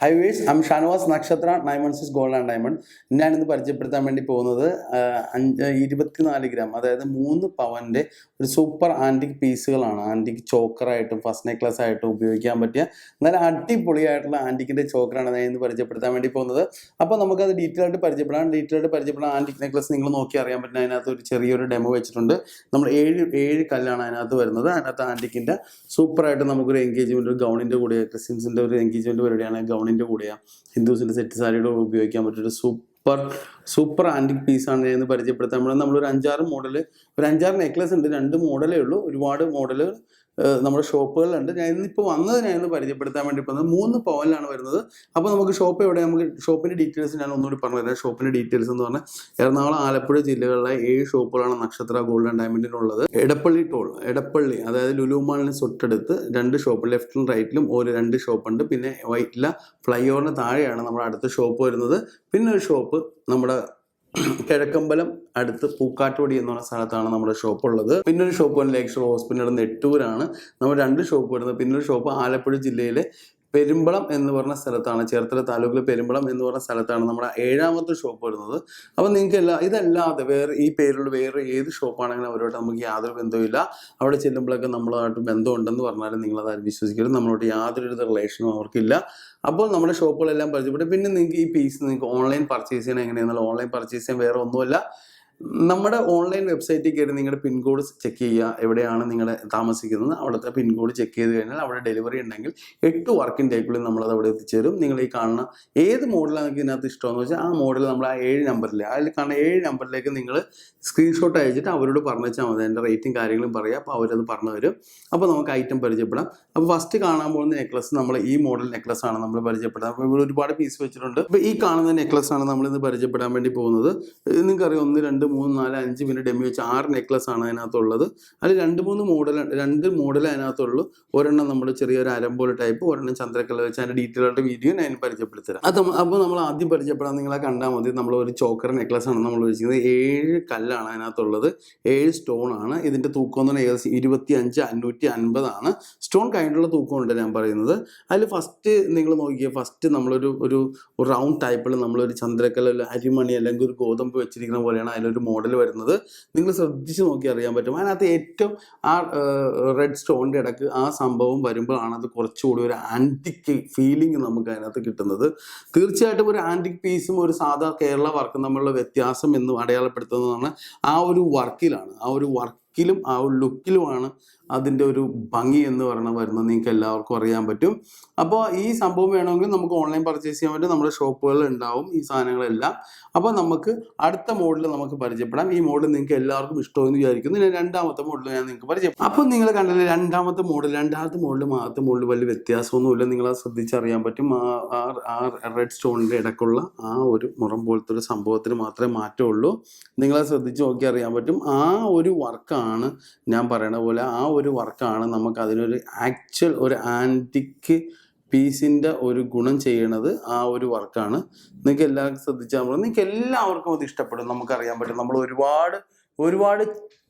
Hi viewers, I'm Shanwas Nakshathra 916 Gold and Diamond. ഞാൻ ഇന്ന് പരിചയപ്പെടുത്താൻ വേണ്ടി പോകുന്നത് 24 ഗ്രാം അതായത് 3 പവന്റെ ഒരു സൂപ്പർ ആന്റിക് പീസുകളാണ്. ആന്റിക് ചോക്കർ ആയിട്ടും ഫസ്റ്റ് നെക്ലസ് ആയിട്ടും ഉപയോഗിക്കാൻ പറ്റിയ നല്ല അടിപൊളിയായിട്ടുള്ള ആന്റിക്കിന്റെ ചോക്കറാണ് ഞാൻ ഇന്ന് പരിചയപ്പെടുത്താൻ വേണ്ടി പോകുന്നത്. അപ്പോൾ നമുക്കത് ഡീറ്റെയിൽ ആയിട്ട് പരിചയപ്പെടാം. ആന്റിക് നെക്ലസ് നിങ്ങൾ നോക്കി അറിയാൻ പറ്റുന്ന അതിനകത്ത് ഒരു ചെറിയൊരു ഡെമോ വെച്ചിട്ടുണ്ട്. നമ്മൾ ഏഴ് കല്ലാണ് അതിനകത്ത് വരുന്നത്. അതിനകത്ത് ആന്റിക്കിന്റെ സൂപ്പറായിട്ട് നമുക്കൊരു എൻഗേജ്മെന്റ്, ഒരു ഗൗണിന്റെ കൂടെ ക്രിസ്ത്യൻസിന്റെ ഒരു എൻഗേജ്മെന്റ് പരിപാടിയാണ്. ഗൗണിന്റെ കൂടെയാ ഹിന്ദുസിന്റെ സെറ്റ് സാരിയുടെ ഉപയോഗിക്കാൻ പറ്റിയൊരു സൂപ്പർ ആന്റിക് പീസാണ് ഞാൻ ഇന്ന് പരിചയപ്പെടുത്താൻ. നമ്മളൊരു 5-6 നെക്ലസ് ഉണ്ട്. 2 മോഡലേ ഉള്ളൂ. ഒരുപാട് മോഡലുകൾ നമ്മുടെ ഷോപ്പുകളിലുണ്ട്. ഞാൻ ഇന്ന് പരിചയപ്പെടുത്താൻ വേണ്ടി പോകുന്നത് 3 പവനിലാണ് വരുന്നത്. അപ്പോൾ നമുക്ക് ഷോപ്പ് എവിടെ, നമുക്ക് ഷോപ്പിന്റെ ഡീറ്റെയിൽസ് ഞാൻ ഒന്നുകൂടി പറഞ്ഞുതരാം. ഷോപ്പിന്റെ ഡീറ്റെയിൽസ് എന്ന് പറഞ്ഞാൽ എറണാകുളം, ആലപ്പുഴ ജില്ലകളിലെ 7 ഷോപ്പുകളാണ് നക്ഷത്ര ഗോൾഡ് ആൻഡ് ഡയമണ്ടിനുള്ളത്. എടപ്പള്ളി അതായത് ലുലു മാളിന് തൊട്ടടുത്ത് 2 ഷോപ്പ്, ലെഫ്റ്റിലും റൈറ്റിലും 2 ഷോപ്പുണ്ട്. പിന്നെ വൈറ്റില ഫ്ലൈ ഓവറിന് താഴെയാണ് നമ്മുടെ അടുത്ത ഷോപ്പ് വരുന്നത്. പിന്നെ ഒരു ഷോപ്പ് നമ്മുടെ കിഴക്കമ്പലം അടുത്ത് പൂക്കാട്ടുപടി എന്ന് പറഞ്ഞ സ്ഥലത്താണ് നമ്മുടെ ഷോപ്പ് ഉള്ളത്. പിന്നെ ഒരു ഷോപ്പ് ലേക്ക് ഷോർ ഹോസ്പിറ്റൽ നെട്ടൂരാണ് നമ്മൾ 2 ഷോപ്പ് വരുന്നത്. പിന്നെ ഒരു ഷോപ്പ് ആലപ്പുഴ ജില്ലയിലെ പെരുമ്പളം എന്ന് പറഞ്ഞ സ്ഥലത്താണ്, ചേർത്തല താലൂക്കിലെ പെരുമ്പളം എന്ന് പറഞ്ഞ സ്ഥലത്താണ് നമ്മുടെ 7ാമത്തെ ഷോപ്പ് വരുന്നത്. അപ്പം നിങ്ങൾക്ക് ഇതല്ലാതെ ഈ പേരിലുള്ള വേറെ ഏത് ഷോപ്പാണെങ്കിലും അവരോട്ട് നമുക്ക് യാതൊരു ബന്ധവുമില്ല. അവിടെ ചെല്ലുമ്പോഴൊക്കെ നമ്മളായിട്ട് ബന്ധമുണ്ടെന്ന് പറഞ്ഞാലും നിങ്ങളത് വിശ്വസിക്കരുത്. നമ്മളോട്ട് യാതൊരു റിലേഷനും അവർക്കില്ല. അപ്പോൾ നമ്മുടെ ഷോപ്പുകളെല്ലാം പരിചയപ്പെട്ടു. പിന്നെ നിങ്ങൾക്ക് ഈ പീസ് നിങ്ങൾക്ക് ഓൺലൈൻ പർച്ചേസ് ചെയ്യണം. എങ്ങനെയാണെന്നുള്ള ഓൺലൈൻ പർച്ചേസ് ചെയ്യാൻ വേറെ ഒന്നുമല്ല, നമ്മുടെ ഓൺലൈൻ വെബ്സൈറ്റിൽ കയറി നിങ്ങളുടെ പിൻകോഡ് ചെക്ക് ചെയ്യുക. എവിടെയാണ് നിങ്ങൾ താമസിക്കുന്നത് അവിടുത്തെ പിൻകോഡ് ചെക്ക് ചെയ്ത് കഴിഞ്ഞാൽ അവിടെ ഡെലിവറി ഉണ്ടെങ്കിൽ 8 വർക്കിംഗ് ഡേക്കുള്ളിൽ നമ്മളത് അവിടെ എത്തിച്ചേരും. നിങ്ങൾ ഈ കാണുന്ന ഏത് മോഡലാണ് നിങ്ങൾക്ക് ഇതിനകത്ത് ഇഷ്ടമെന്ന് വെച്ചാൽ ആ മോഡൽ നമ്മൾ ആ 7 നമ്പറിൽ അതിൽ കാണുന്ന 7 നമ്പറിലേക്ക് നിങ്ങൾ സ്ക്രീൻഷോട്ട് അയച്ചിട്ട് അവരോട് പറഞ്ഞാൽ മതി. അതിൻ്റെ റേറ്റും കാര്യങ്ങളും പറയാം. അപ്പോൾ അവരത് പറഞ്ഞു തരും. അപ്പോൾ നമുക്ക് ഐറ്റം പരിചയപ്പെടാം. അപ്പോൾ ഫസ്റ്റ് കാണാൻ പോകുന്ന നെക്ലസ് നമ്മൾ ഈ മോഡൽ നെക്ലസ് ആണ് നമ്മൾ പരിചയപ്പെടാം. അപ്പോൾ ഇവിടെ ഒരുപാട് പീസ് വെച്ചിട്ടുണ്ട്. അപ്പോൾ ഈ കാണുന്ന നെക്ലസ് ആണ് നമ്മളിന്ന് പരിചയപ്പെടാൻ വേണ്ടി പോകുന്നത്. നിങ്ങൾക്കറിയാം 1, 2, 3, 4, 5 പിന്നെ ഡെമി വെച്ച് 6 നെക്ലസ് ആണ് അതിനകത്തുള്ളത്. അതിൽ 2 മോഡൽ അതിനകത്തുള്ളൂ. ഒരെണ്ണം നമ്മൾ ചെറിയൊരു അരമ്പോല ടൈപ്പ്, ഒരെണ്ണം ചന്ദ്രക്കല വെച്ച് അതിൻ്റെ ഡീറ്റെയിൽ ആയിട്ട് വീഡിയോ ഞാൻ പരിചയപ്പെടുത്തരാം. അപ്പോൾ നമ്മൾ ആദ്യം പരിചയപ്പെടാൻ നിങ്ങളെ കണ്ടാൽ മതി. നമ്മൾ ഒരു ചോക്കർ നെക്ലസ് ആണ് നമ്മൾ വെച്ചിരിക്കുന്നത്. 7 കല്ലാണ് അതിനകത്തുള്ളത്, 7 സ്റ്റോൺ ആണ്. ഇതിൻ്റെ തൂക്കം എന്ന് പറഞ്ഞാൽ ഏകദേശം 25,550 ആണ്. സ്റ്റോൺ കഴിഞ്ഞിട്ടുള്ള തൂക്കമുണ്ട് ഞാൻ പറയുന്നത്. അതിൽ ഫസ്റ്റ് നിങ്ങൾ നോക്കിയാൽ ഫസ്റ്റ് നമ്മളൊരു റൗണ്ട് ടൈപ്പിൽ നമ്മളൊരു ചന്ദ്രക്കല, അരിമണി അല്ലെങ്കിൽ ഒരു ഗോതമ്പ് വെച്ചിരിക്കുന്ന പോലെയാണ് അതിലൊരു മോഡൽ വരുന്നത്. നിങ്ങൾ ശ്രദ്ധിച്ച് നോക്കി അറിയാൻ പറ്റും. അതിനകത്ത് ഏറ്റവും ആ റെഡ് സ്റ്റോണിൻ്റെ ഇടയ്ക്ക് ആ സംഭവം വരുമ്പോഴാണ് അത് കുറച്ചുകൂടി ഒരു ആൻറ്റിക് ഫീലിംഗ് നമുക്ക് അതിനകത്ത് കിട്ടുന്നത്. തീർച്ചയായിട്ടും ഒരു ആൻറ്റിക് പീസും ഒരു സാധാ കേരള വർക്കും തമ്മിലുള്ള വ്യത്യാസം എന്ന് അടയാളപ്പെടുത്തുന്നതാണ് ആ ഒരു വർക്കിലാണ്. ആ ഒരു വർക്കിലും ആ ഒരു ലുക്കിലുമാണ് അതിൻ്റെ ഒരു ഭംഗി എന്ന് വരുന്നത്. നിങ്ങൾക്ക് എല്ലാവർക്കും അറിയാൻ പറ്റും. അപ്പോൾ ഈ സംഭവം വേണമെങ്കിൽ നമുക്ക് ഓൺലൈൻ പർച്ചേസ് ചെയ്യാൻ പറ്റും. നമ്മുടെ ഷോപ്പുകളിൽ ഉണ്ടാവും ഈ സാധനങ്ങളെല്ലാം. അപ്പോൾ നമുക്ക് അടുത്ത മോഡൽ നമുക്ക് പരിചയപ്പെടാം. ഈ മോഡൽ നിങ്ങൾക്ക് എല്ലാവർക്കും ഇഷ്ടമെന്ന് വിചാരിക്കുന്നു. ഞാൻ 2ാമത്തെ മോഡൽ ഞാൻ നിങ്ങൾക്ക് പരിചയപ്പെടും. അപ്പോൾ നിങ്ങൾ കണ്ടില്ലേ 2ാമത്തെ മോഡലും ആദ്യത്തെ മോഡലും വലിയ വ്യത്യാസമൊന്നുമില്ല. നിങ്ങളത് ശ്രദ്ധിച്ചറിയാൻ പറ്റും. ആ റെഡ് സ്റ്റോണിൻ്റെ ഇടയ്ക്കുള്ള ആ ഒരു മുറം പോലത്തെ ഒരു സംഭവത്തിന് മാത്രമേ മാറ്റമുള്ളൂ. നിങ്ങളത് ശ്രദ്ധിച്ച് നോക്കി അറിയാൻ പറ്റും. ആ ഒരു വർക്കാണ് ഞാൻ പറയണ പോലെ, ആ ഒരു വർക്കാണ് നമുക്ക് അതിനൊരു ആക്ച്വൽ ഒരു ആൻറ്റിക് പീസിൻ്റെ ഒരു ഗുണം ചെയ്യണത്. ആ ഒരു വർക്കാണ്. നിങ്ങൾക്ക് എല്ലാവർക്കും ശ്രദ്ധിച്ചാൽ നിങ്ങൾക്ക് എല്ലാവർക്കും അത് ഇഷ്ടപ്പെടും. നമുക്കറിയാൻ പറ്റും. നമ്മൾ ഒരുപാട്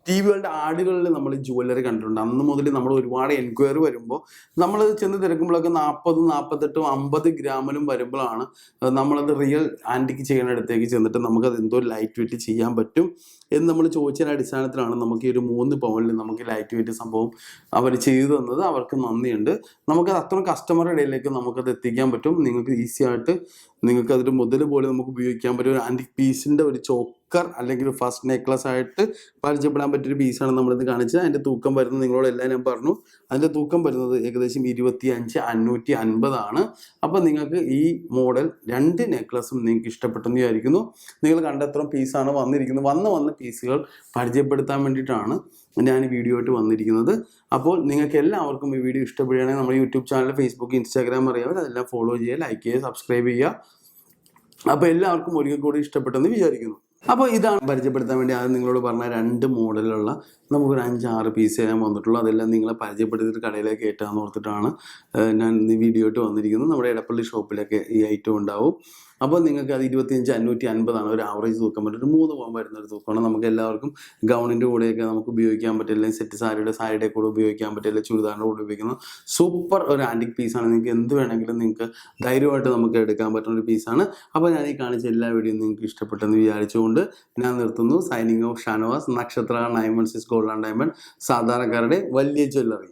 ടിവികളുടെ ആടുകളിൽ നമ്മൾ ജ്വല്ലറി കണ്ടിട്ടുണ്ട്. അന്ന് മുതൽ നമ്മൾ ഒരുപാട് എൻക്വയറി വരുമ്പോൾ നമ്മളത് ചെന്ന് തിരക്കുമ്പോഴൊക്കെ 40, 48, 50 ഗ്രാമിലും വരുമ്പോഴാണ് നമ്മളത് റിയൽ ആൻറ്റിക്ക് ചെയ്യുന്നിടത്തേക്ക് ചെന്നിട്ട് നമുക്കത് എന്തോ ലൈറ്റ് വെയിറ്റ് ചെയ്യാൻ പറ്റും എന്ന് നമ്മൾ ചോദിച്ചതിൻ്റെ അടിസ്ഥാനത്തിലാണ് നമുക്ക് ഈ ഒരു 3 പവനിൽ നമുക്ക് ലൈറ്റ് വെയിറ്റ് സംഭവം അവർ ചെയ്തു തന്നത്. അവർക്ക് നന്ദിയുണ്ട്. നമുക്കത് അത്രയും കസ്റ്റമറുടെ ഇടയിലേക്ക് നമുക്കത് എത്തിക്കാൻ പറ്റും. നിങ്ങൾക്ക് ഈസി ആയിട്ട് നിങ്ങൾക്കതൊരു മുതൽ പോലെ നമുക്ക് ഉപയോഗിക്കാൻ പറ്റും. ഒരു ആൻറ്റിക് പീസിൻ്റെ ഒരു ചോക്കർ അല്ലെങ്കിൽ ഒരു ഫസ്റ്റ് നെക്ലസ് ആയിട്ട് പരിചയപ്പെടാൻ പറ്റിയൊരു പീസാണ് നമ്മളിത് കാണിച്ചത്. അതിൻ്റെ തൂക്കം വരുന്നത് നിങ്ങളോടെല്ലാം ഞാൻ പറഞ്ഞു. അതിൻ്റെ തൂക്കം വരുന്നത് ഏകദേശം 25,550 ആണ്. അപ്പോൾ നിങ്ങൾക്ക് ഈ മോഡൽ 2 നെക്ലസും നിങ്ങൾക്ക് ഇഷ്ടപ്പെട്ടെന്ന് വിചാരിക്കുന്നു. നിങ്ങൾ കണ്ടെത്ര പീസാണ് വന്നിരിക്കുന്നത്. വന്ന പീസുകൾ പരിചയപ്പെടുത്താൻ വേണ്ടിയിട്ടാണ് ഞാൻ ഈ വീഡിയോ ആയിട്ട് വന്നിരിക്കുന്നത്. അപ്പോൾ നിങ്ങൾക്ക് എല്ലാവർക്കും ഈ വീഡിയോ ഇഷ്ടപ്പെടുകയാണെങ്കിൽ നമ്മുടെ യൂട്യൂബ് ചാനൽ, ഫേസ്ബുക്ക്, ഇൻസ്റ്റാഗ്രാം അറിയാമല്ലോ, അതെല്ലാം ഫോളോ ചെയ്യുക, ലൈക്ക് ചെയ്യുക, സബ്സ്ക്രൈബ് ചെയ്യുക. അപ്പോൾ എല്ലാവർക്കും ഒരിക്കൽ കൂടി ഇഷ്ടപ്പെട്ടെന്ന് വിചാരിക്കുന്നു. അപ്പോൾ ഇതാണ് പരിചയപ്പെടുത്താൻ വേണ്ടി ആദ്യം നിങ്ങളോട് പറഞ്ഞ 2 മോഡലുള്ള നമുക്കൊരു 5-6 പീസ് ഞാൻ വന്നിട്ടുള്ളൂ. അതെല്ലാം നിങ്ങളെ പരിചയപ്പെടുത്തിയിട്ട് കടയിലേക്ക് കയറ്റാമെന്ന് ഓർത്തിട്ടാണ് ഞാൻ ഈ വീഡിയോ ആയിട്ട് വന്നിരിക്കുന്നത്. നമ്മുടെ എടപ്പള്ളി ഷോപ്പിലൊക്കെ ഈ ഐറ്റം ഉണ്ടാവും. അപ്പോൾ നിങ്ങൾക്ക് അത് 25,550 ഒരു ആവറേജ് തൂക്കം പറ്റും. ഒരു 3 പവൻ വരുന്നൊരു തൂക്കമാണ്. നമുക്ക് എല്ലാവർക്കും ഗൗണിൻ്റെ കൂടെയൊക്കെ നമുക്ക് ഉപയോഗിക്കാൻ പറ്റില്ല, സെറ്റ് സാരിയുടെ കൂടെ ഉപയോഗിക്കാൻ പറ്റില്ല, ചുരിദാറിൻ്റെ കൂടെ ഉപയോഗിക്കുന്ന സൂപ്പർ ഒരു ആൻറ്റിക് പീസാണ്. നിങ്ങൾക്ക് എന്ത് വേണമെങ്കിലും നിങ്ങൾക്ക് ധൈര്യമായിട്ട് നമുക്ക് എടുക്കാൻ പറ്റുന്ന ഒരു പീസാണ്. അപ്പോൾ ഞാൻ ഈ കാണിച്ച എല്ലാ വീഡിയോയും നിങ്ങൾക്ക് ഇഷ്ടപ്പെട്ടെന്ന് വിചാരിച്ചുകൊണ്ട് ഞാൻ നിർത്തുന്നു. സൈനിങ് ഓഫ് ഷാനവാസ്, നക്ഷത്ര 916 ഗോൾഡ് ആൻഡ് ഡയമണ്ട്, സാധാരണക്കാരുടെ വലിയ ജ്വല്ലറി.